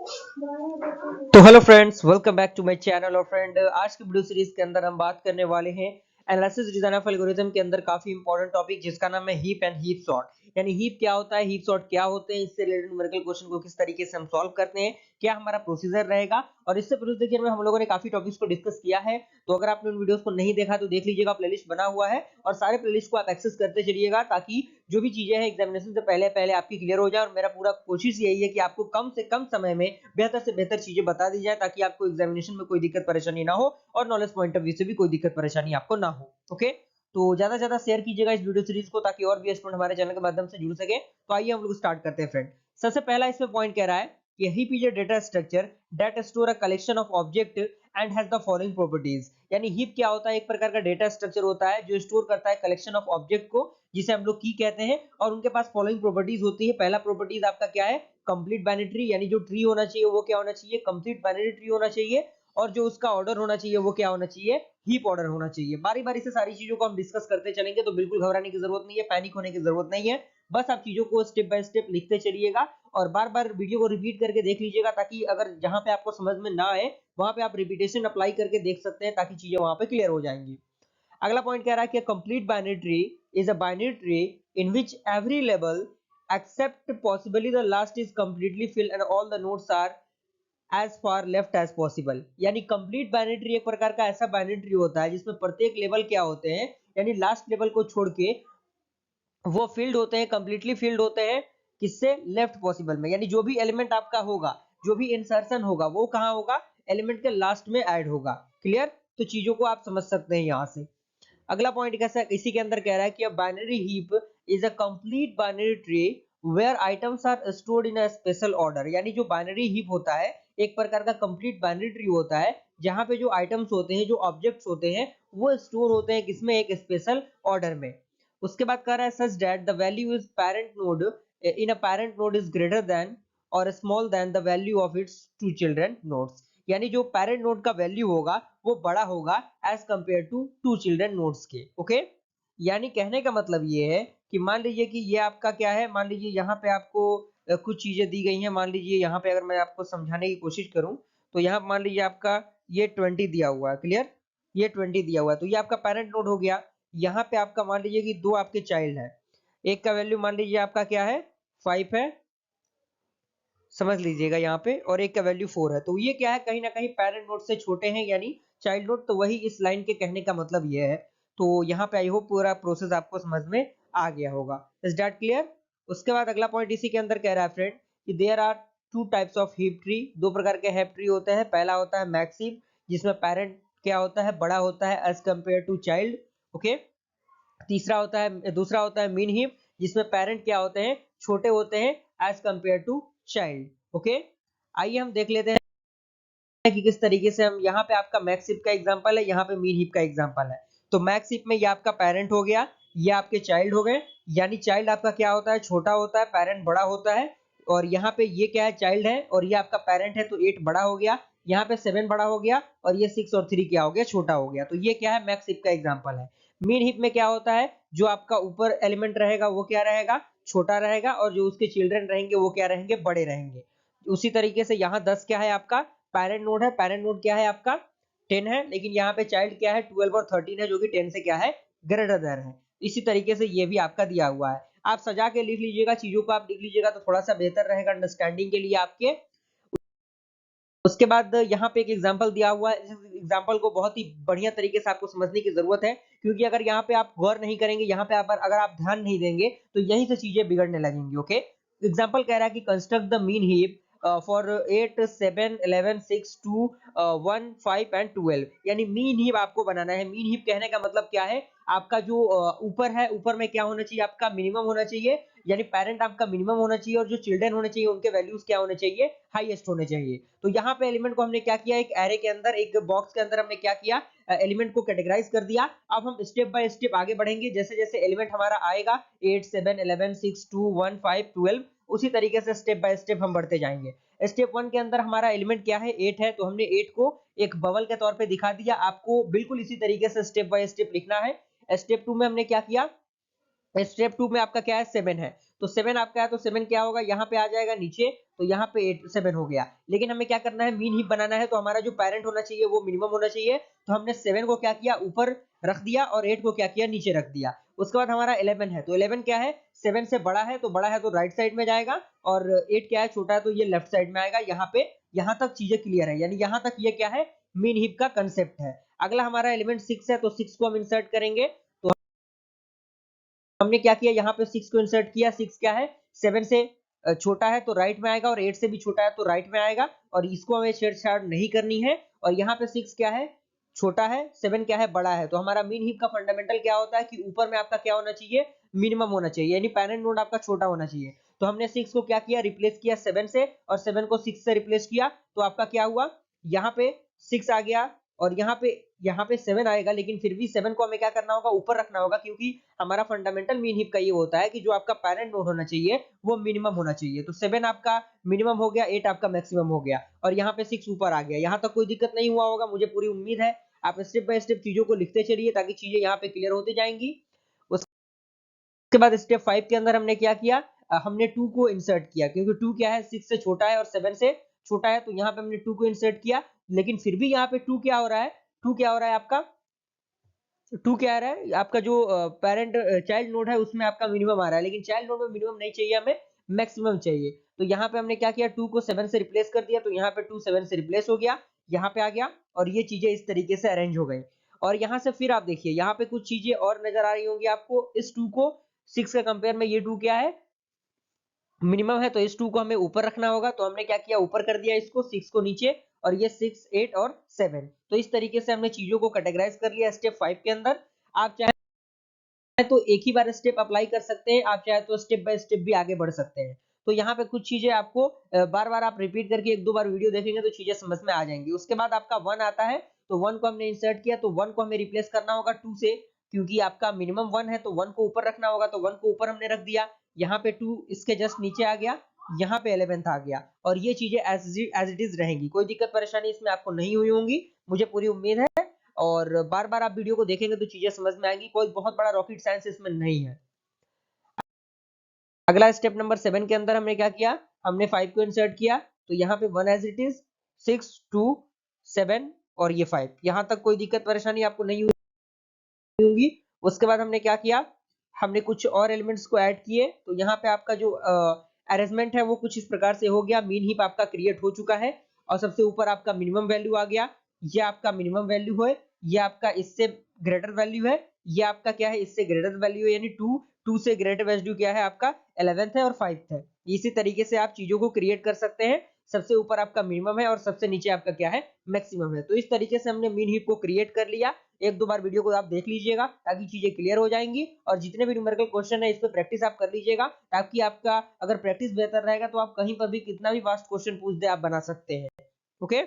तो hello friends, welcome back to my channel. और friend, आज की वीडियो सीरीज के अंदर हम बात करने वाले हैं एनालिसिस डिजाइन ऑफ एल्गोरिथम के अंदर काफी इंपॉर्टेंट टॉपिक जिसका नाम है हीप एंड हीप सॉर्ट। यानी हीप क्या होता है, हीप सॉर्ट क्या होते हैं, इससे रिलेटेड न्यूमेरिकल क्वेश्चन को किस तरीके से हम सॉल्व करते हैं, क्या हमारा प्रोसीजर रहेगा। और इससे पहले देखिए में हम लोगों ने काफी टॉपिक्स को डिस्कस किया है, तो अगर आपने उन वीडियोस को नहीं देखा तो देख लीजिएगा, प्लेलिस्ट बना हुआ है और सारे प्लेलिस्ट को आप एक्सेस करते चलिएगा ताकि जो भी चीजें हैं एग्जामिनेशन से पहले पहले आपकी क्लियर हो जाए। और मेरा पूरा कोशिश यही है कि आपको कम से कम समय में बेहतर से बेहतर चीजें बता दी जाए ताकि आपको एग्जामिनेशन में कोई दिक्कत परेशानी ना हो और नॉलेज पॉइंट ऑफ व्यू से भी कोई दिक्कत परेशानी आपको ना हो। ओके, तो ज्यादा से ज्यादा शेयर कीजिएगा इस वीडियो सीरीज को ताकि और भी स्टूडेंट हमारे चैनल के माध्यम से जुड़ सके। तो आइए हम लोग स्टार्ट करते हैं फ्रेंड। सबसे पहला इसमें पॉइंट कह रहा है कि heap is a data structure that store a collection of object and has the following properties. यानी हीप क्या होता है, एक प्रकार का डेटा स्ट्रक्चर होता है जो स्टोर करता है कलेक्शन ऑफ ऑब्जेक्ट को, जिसे हम लोग की कहते हैं, और उनके पास फॉलोइंग प्रॉपर्टीज होती है। पहला प्रॉपर्टीज आपका क्या है, कंप्लीट बाइनरी ट्री, यानी जो ट्री होना चाहिए वो क्या होना चाहिए, कंप्लीट बाइनरी ट्री होना चाहिए। और जो उसका ऑर्डर होना चाहिए वो क्या होना चाहिए, हीप ऑर्डर होना चाहिए। बारी बारी से सारी चीजों को हम डिस्कस करते चलेंगे, तो बिल्कुल घबराने की जरूरत नहीं है, पैनिक होने की जरूरत नहीं है। बस आप चीजों को स्टेप बाय स्टेप लिखते चलिएगा और बार बार वीडियो को रिपीट करके देख लीजिएगा ताकि अगर जहां पे आपको समझ में ना आए वहां पे आप रिपीटेशन अप्लाई करके देख सकते हैं ताकि चीजें वहां पे क्लियर हो जाएंगी। अगला पॉइंट कह रहा है कि complete binary tree is a binary tree in which every level except possibly the last is completely filled and all the nodes are as far left as possible। यानी कंप्लीट बाइनरी ट्री एक प्रकार का ऐसा binary tree होता है जिसमें प्रत्येक level क्या होते हैं, यानी लास्ट लेवल को छोड़ के वो फील्ड होते हैं, कंप्लीटली फील्ड होते हैं किससे, लेफ्ट पॉसिबल में। यानी जो भी एलिमेंट आपका होगा, जो भी इंसर्शन होगा वो कहां होगा, एलिमेंट के लास्ट में ऐड होगा। क्लियर, तो चीजों को आप समझ सकते हैं यहां से। अगला पॉइंट कैसा इसी के अंदर कह रहा है कि binary heap is a complete binary tree where items are stored in a special order. यानी जो बाइनरी हीप होता है एक प्रकार का कंप्लीट बाइनरी ट्री होता है जहां पे जो आइटम्स होते हैं, जो ऑब्जेक्ट्स होते हैं, वो स्टोर होते हैं किसमें, एक स्पेशल ऑर्डर में। उसके बाद कह रहा है such that the value is parent node in a parent node is greater than और smaller than the value of its two children nodes. यानी जो पेरेंट नोड का वैल्यू होगा वो बड़ा होगा as compare to two children nodes के। Okay, यानी कहने का मतलब ये है कि मान लीजिए कि ये आपका क्या है, मान लीजिए यहाँ पे आपको कुछ चीजें दी गई हैं। मान लीजिए यहाँ पे अगर मैं आपको समझाने की कोशिश करूं तो यहाँ मान लीजिए आपका ये 20 दिया हुआ है। क्लियर, ये 20 दिया हुआ है तो ये आपका पेरेंट नोड हो गया। यहाँ पे आपका मान लीजिए कि दो आपके चाइल्ड है, एक का वैल्यू मान लीजिए आपका क्या है, 5 है, समझ लीजिएगा यहाँ पे, और एक का वैल्यू 4 है। तो ये क्या है, कहीं ना कहीं पेरेंट नोड से छोटे हैं यानी चाइल्ड नोड, तो वही इस लाइन के कहने का मतलब ये है। तो यहाँ पे आई होप पूरा प्रोसेस आपको समझ में आ गया होगा। Is that clear. उसके बाद अगला पॉइंट इसी के अंदर कह रहा है फ्रेंड कि there are two types of heap tree. दो प्रकार के हीप ट्री होते हैं। पहला होता है मैक्स हीप जिसमें पेरेंट क्या होता है, बड़ा होता है as compare to child. Okay, तीसरा होता है, दूसरा होता है मीन हीप जिसमें पेरेंट क्या होते हैं, छोटे होते हैं as compare to child. Okay, आइए हम देख लेते हैं कि किस तरीके से हम, यहाँ पे आपका मैक्स हीप का एग्जांपल है, यहाँ पे मीन हीप का एग्जांपल है। तो मैक्स हीप में ये आपका पेरेंट हो गया, ये आपके चाइल्ड हो गए। यानी चाइल्ड आपका क्या होता है, छोटा होता है, पेरेंट बड़ा होता है। और यहाँ पे ये क्या है, चाइल्ड है और ये आपका पेरेंट है, तो 8 बड़ा हो गया, यहाँ पे 7 बड़ा हो गया, और ये 6 और 3 क्या हो गया, छोटा हो गया। तो ये क्या है, मैक्स हीप का एग्जांपल है। मीन हीप में क्या होता है, जो आपका ऊपर एलिमेंट रहेगा वो क्या रहेगा, छोटा रहेगा, और जो उसके चिल्ड्रन रहेंगे वो क्या रहेंगे, बड़े रहेंगे। उसी तरीके से यहाँ 10 क्या है आपका, पेरेंट नोड है। पेरेंट नोड क्या है आपका, 10 है, लेकिन यहाँ पे चाइल्ड क्या है, 12 और 13 है, जो कि 10 से क्या है, ग्रेटर देन है। इसी तरीके से ये भी आपका दिया हुआ है। आप सजा के लिख लीजिएगा, चीजों को आप लिख लीजिएगा तो थोड़ा सा बेहतर रहेगा अंडरस्टैंडिंग के लिए आपके। उसके बाद यहाँ पे एक एग्जांपल दिया हुआ है। इस एग्जांपल को बहुत ही बढ़िया तरीके से आपको समझने की जरूरत है, क्योंकि अगर यहाँ पे आप गौर नहीं करेंगे, यहाँ पे अगर आप ध्यान नहीं देंगे तो यहीं से चीजें बिगड़ने लगेंगी। ओके, एग्जांपल कह रहा है कि construct the mean heap for 8 7 11 6 2 1 5 and 12। यानी मीन हीप आपको बनाना है। मीन हीप कहने का मतलब क्या है, आपका जो ऊपर है, ऊपर में क्या होना चाहिए, आपका मिनिमम होना चाहिए, यानी पेरेंट आपका मिनिमम होना चाहिए, और जो चिल्ड्रन होने चाहिए उनके वैल्यूज क्या होने चाहिए, हाईएस्ट होने चाहिए। तो यहाँ पे एलिमेंट को हमने क्या किया, एक एरे के अंदर, एक बॉक्स के अंदर हमने क्या किया, एलिमेंट को कैटेगराइज कर दिया। अब हम स्टेप बाय स्टेप आगे बढ़ेंगे, जैसे जैसे एलिमेंट हमारा आएगा 8 7 11 6 2 1 5 12, उसी तरीके से स्टेप बाय स्टेप हम बढ़ते जाएंगे। स्टेप 1 के अंदर हमारा एलिमेंट क्या है, 8 है, तो हमने 8 को एक बबल के तौर पे दिखा दिया। आपको बिल्कुल इसी तरीके से स्टेप बाय स्टेप लिखना है। स्टेप 2 में हमने क्या किया, स्टेप 2 में आपका क्या है, 7 है, तो 7 आपका है तो 7 क्या होगा, यहाँ पे आ जाएगा नीचे, तो यहाँ पे 8 7 हो गया। लेकिन हमें क्या करना है, मीन हीप बनाना है, तो हमारा जो पेरेंट होना चाहिए वो मिनिमम होना चाहिए। तो हमने 7 को क्या किया, ऊपर रख दिया और 8 को क्या किया, नीचे रख दिया। उसके बाद हमारा 11 है, तो 11 क्या है, 7 से बड़ा है, तो बड़ा है तो राइट साइड में जाएगा, और 8 क्या है, छोटा है, तो ये लेफ्ट साइड में आएगा। यहाँ पे यहाँ तक चीजें क्लियर है, यानी यहाँ तक ये क्या है, मीन हीप का कंसेप्ट है। अगला हमारा एलिमेंट 6 है, तो 6 को हम इंसर्ट करेंगे। तो हमने क्या किया, यहाँ पे 6 को इंसर्ट किया। 6 क्या है, 7 से छोटा है तो राइट में आएगा, और 8 से भी छोटा है तो राइट में आएगा, और इसको हमें छेड़छाड़ नहीं करनी है। और यहाँ पे 6 क्या है, छोटा है, 7 क्या है, बड़ा है। तो हमारा मीन हीप का फंडामेंटल क्या होता है कि ऊपर में आपका क्या होना चाहिए, मिनिमम होना चाहिए, यानी पेरेंट नोड आपका छोटा होना चाहिए। तो हमने 6 को क्या किया, रिप्लेस किया 7 से, और 7 को 6 से रिप्लेस किया, तो आपका क्या हुआ, यहाँ पे 6 आ गया, और यहाँ पे 7 आएगा, लेकिन फिर भी 7 को हमें क्या करना होगा, ऊपर रखना होगा, क्योंकि हमारा फंडामेंटल मीन हीप का ये होता है कि जो आपका पेरेंट नोड होना चाहिए वो मिनिमम होना चाहिए। तो 7 आपका मिनिमम हो गया, 8 आपका मैक्सिमम हो गया, और यहाँ पे 6 ऊपर आ गया। यहाँ तक कोई दिक्कत नहीं हुआ होगा, मुझे पूरी उम्मीद है। आप स्टेप बाय स्टेप चीजों को लिखते चलिए ताकि चीजें यहाँ पे क्लियर होती जाएंगी। उसके बाद स्टेप 5 के अंदर हमने क्या किया, हमने 2 को इंसर्ट किया, क्योंकि 2 क्या है, 6 से छोटा है और 7 से छोटा है, तो यहाँ पे हमने 2 को इंसर्ट किया। लेकिन फिर भी यहाँ पे 2 क्या हो रहा है, 2 क्या हो रहा है आपका, 2 क्या आ रहा है आपका, जो पेरेंट चाइल्ड नोड है उसमें आपका मिनिमम आ रहा है, लेकिन चाइल्ड नोड में मिनिमम नहीं चाहिए, हमें मैक्सिमम चाहिए। तो यहाँ पे हमने क्या किया, 2 को 7 से रिप्लेस कर दिया, तो यहाँ पे 2 7 से रिप्लेस हो गया, यहाँ पे आ गया, और ये चीजें इस तरीके से अरेंज हो गई। और यहाँ से फिर आप देखिए, यहाँ पे कुछ चीजें और नजर आ रही होंगी आपको। इस 2 को 6 के कंपेयर में ये 2 क्या है, मिनिमम है, तो इस 2 को हमें ऊपर रखना होगा। तो हमने क्या किया, ऊपर कर दिया इसको, 6 को नीचे, और ये 6 8 और 7। तो इस तरीके से हमने चीजों को कैटेगराइज कर लिया स्टेप 5 के अंदर। आप चाहे तो एक ही बार स्टेप अप्लाई कर सकते हैं, आप चाहे तो स्टेप बाय स्टेप भी आगे बढ़ सकते हैं। तो यहाँ पे कुछ चीजें आपको बार बार आप रिपीट करके एक दो बार वीडियो देखेंगे तो चीजें समझ में आ जाएंगी। उसके बाद आपका 1 आता है, तो 1 को हमने इंसर्ट किया, तो 1 को हमें रिप्लेस करना होगा 2 से, क्योंकि आपका मिनिमम 1 है, तो 1 को ऊपर रखना होगा, तो 1 को ऊपर हमने रख दिया। यहाँ पे 2 इसके जस्ट नीचे आ गया, यहाँ पे 11th आ गया, और ये चीजें एज इट इज रहेंगी। कोई दिक्कत परेशानी इसमें आपको नहीं हुई होंगी, मुझे पूरी उम्मीद है। और बार बार आप वीडियो को देखेंगे तो चीजें समझ में आएंगी, कोई बहुत बड़ा रॉकेट साइंस इसमें नहीं है। अगला स्टेप नंबर 7 के अंदर हमने क्या किया, हमने 5 को इंसर्ट किया, तो यहाँ पे 1 एज इट इज, 6 2 7 और ये 5, यहाँ तक कोई दिक्कत परेशानी आपको नहीं होगी। उसके बाद हमने क्या किया, हमने कुछ और एलिमेंट्स को ऐड किए। तो यहाँ पे आपका जो अरेंजमेंट है वो कुछ इस प्रकार से हो गया। मीन हीप आपका क्रिएट हो चुका है, और सबसे ऊपर आपका मिनिमम वैल्यू आ गया। ये आपका मिनिमम वैल्यू है, ये आपका इससे ग्रेटर वैल्यू है, ये आपका क्या है, इससे ग्रेटर वैल्यू है, यानी 2 से ग्रेटर वैल्यू क्या है आपका 11th है और 5th है। इसी तरीके से आप चीजों को क्रिएट कर सकते हैं। सबसे ऊपर आपका मिनिमम है और सबसे नीचे आपका क्या है, मैक्सिमम है। तो इस तरीके से हमने मीन हीप को क्रिएट कर लिया। एक दो बार वीडियो को आप देख लीजिएगा ताकि चीजें क्लियर हो जाएंगी, और जितने भी न्यूमेरिकल क्वेश्चन है इस पे प्रैक्टिस आप कर लीजिएगा, ताकि आपका अगर प्रैक्टिस बेहतर रहेगा तो आप कहीं पर भी कितना भी वास्ट क्वेश्चन पूछ दे आप बना सकते हैं। ओके।